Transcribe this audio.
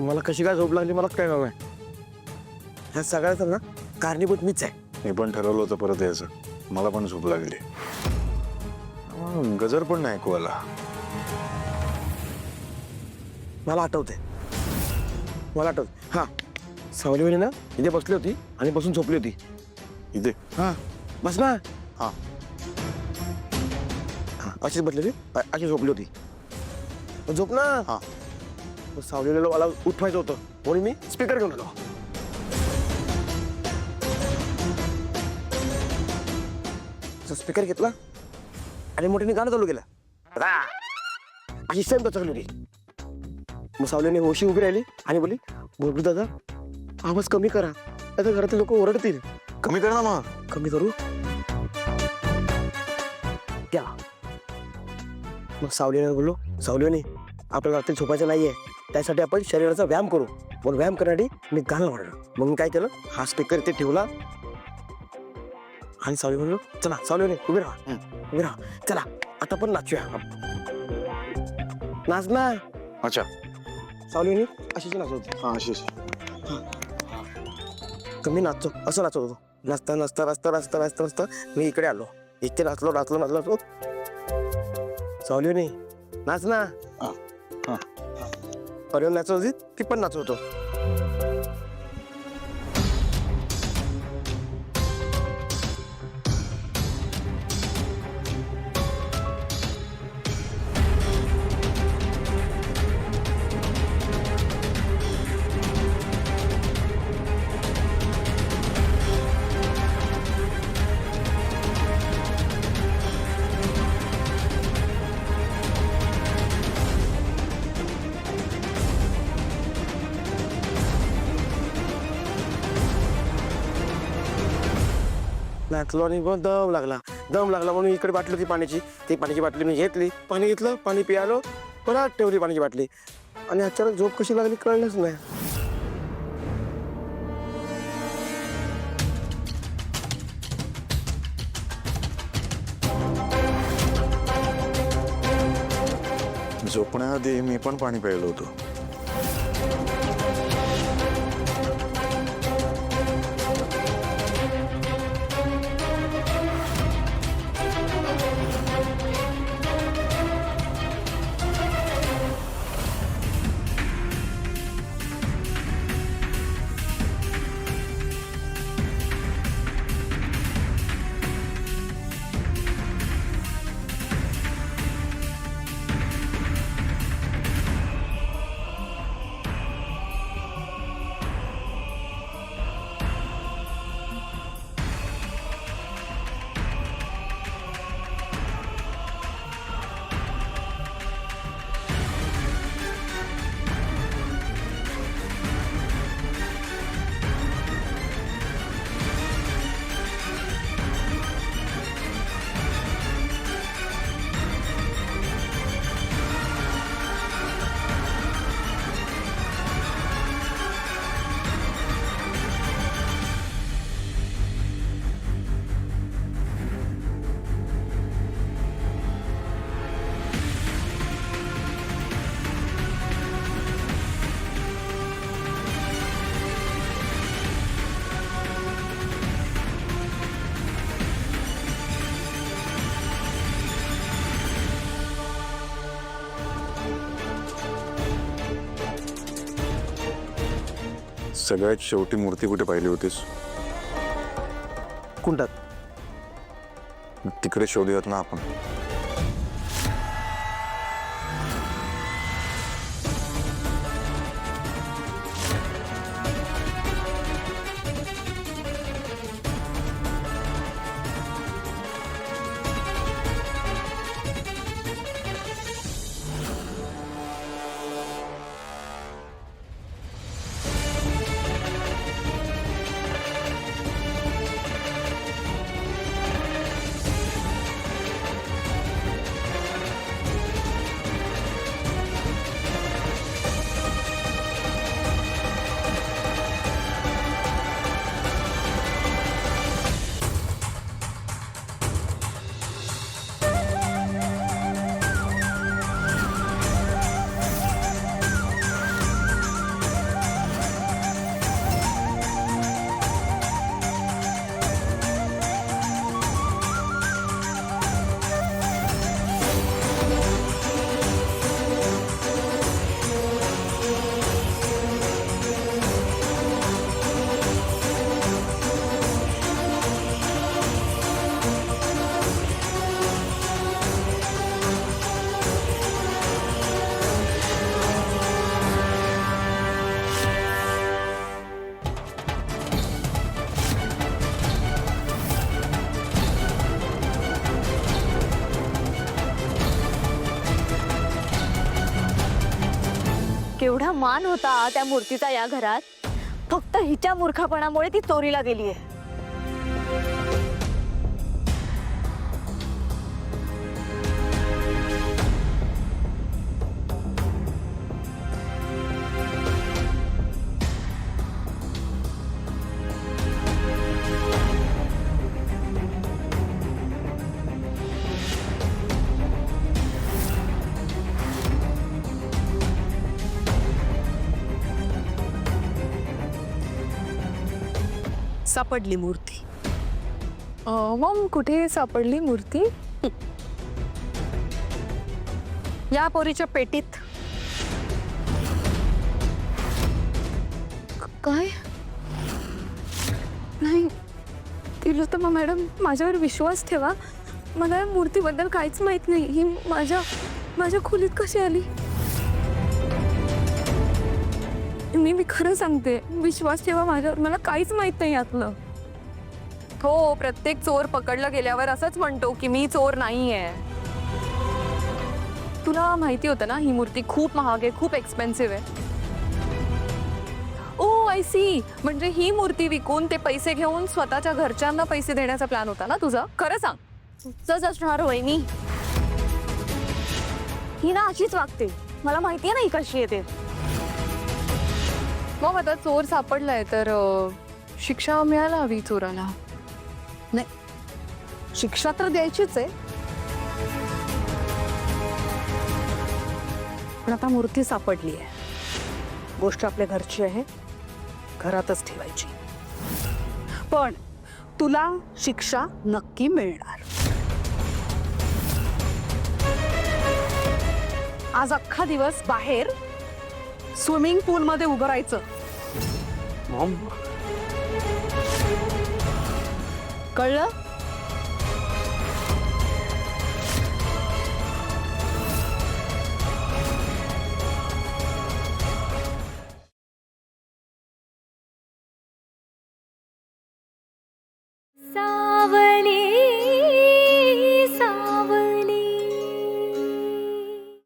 मला कशी काय झोप लागली मला काय नाही. ह्या सगळ्याच ना कारणीभूत मीच आहे. मी पण ठरवलं होतं परत यायचं. मला पण झोप लागली. गजर पण नाही ऐकू आला. मला आठवते हा सावलीवाली ना इथे बसली होती आणि बसून झोपली होती इथे. हा बस ना. हा अशीच बसलेली अशी झोपली होती. झोप ना. हा सावलीला मला उठवायचं होतं म्हणून मी स्पीकर घेऊन आलो. स्पीकर घेतला आणि मोठ्याने गाणं चालू केलं. अशी सेम दचकली होती. मग सावलीने होशी उभी राहिली आणि बोली बोलू दादा आवाज कमी करा आता घरातील लोक ओरडतील. कमी कर ना मग. कमी करू त्या. मग सावलीने बोललो सावलीने आपल्या घरातील झोपायचं नाहीये त्यासाठी आपण शरीराचा व्यायाम करू. मग व्यायाम करण्यासाठी मी गाणं म्हणलं. मग मी काय केलं हा स्पीकर इथे ठेवला आणि सावली म्हणलो चला सावलीने उभी राहा चला आता पण नाचूया. नाच ना. अच्छा सावलीने अशीच नाचत होती. हा अशीच. मी नाचतो असं नाचत होतो. नाचता मी इकडे आलो. इथे नाचलो सावलीने नाच ना. अरे नाचत होती ती पण नाचत होतो. नाचलो आणि दम लागला म्हणून इकडे बाटली होती पाण्याची. ती पाण्याची बाटली मी घेतली. पाणी घेतलं पाणी पियालो परत ठेवली पाण्याची बाटली आणि अचानक झोप कशी लागली कळलंच नाही. झोपण्याआधी मी पण पाणी प्यायलो होतो. सगळ्यात शेवटी मूर्ती कुठे पाहिली होतीस? कुंडात. तिकडे शोधूयात ना आपण. केवढा मान होता त्या मूर्तीचा या घरात, फक्त हिच्या मूर्खपणामुळे ती चोरीला गेलीये. सापडली मूर्ती. मग कुठे सापडली मूर्ती? या पोरीच्या पेटीत. काय? नाही, तिलोत्तमा मॅडम, माझ्यावर विश्वास ठेवा. मला या मूर्तीबद्दल काहीच माहित नाही. ही माझ्या खोलीत कशी आली? मी खरं सांगते, विश्वास ठेवा माझ्यावर, मला काहीच माहित नाही यातलं. हो, प्रत्येक चोर पकडला गेल्यावर असंच म्हणतो की मी चोर नाहीये. तुला माहिती होतं ना ही मूर्ती खूप महाग आहे, खूप एक्सपेन्सिव्ह आहे. ओ आय सी, म्हणजे ही मूर्ती विकून ते पैसे घेऊन स्वतःच्या घरच्यांना पैसे देण्याचा प्लॅन होता ना तुझा? खरं सांग. तुझंच असणार वहिनी. ही ना अशीच वागते, मला माहितीये ना ही कशी येते. मग आता चोर सापडलाय तर शिक्षा मिळायला हवी चोराला. शिक्षा तर द्यायचीच आहे, पण आता मूर्ती सापडली आहे. गोष्ट आपल्या घरची आहे, घरातच ठेवायची. पण तुला शिक्षा नक्की मिळणार. आज अख्खा दिवस बाहेर स्विमिंग पूल मध्ये उभं राहायचं. मॉम, कळलं? सा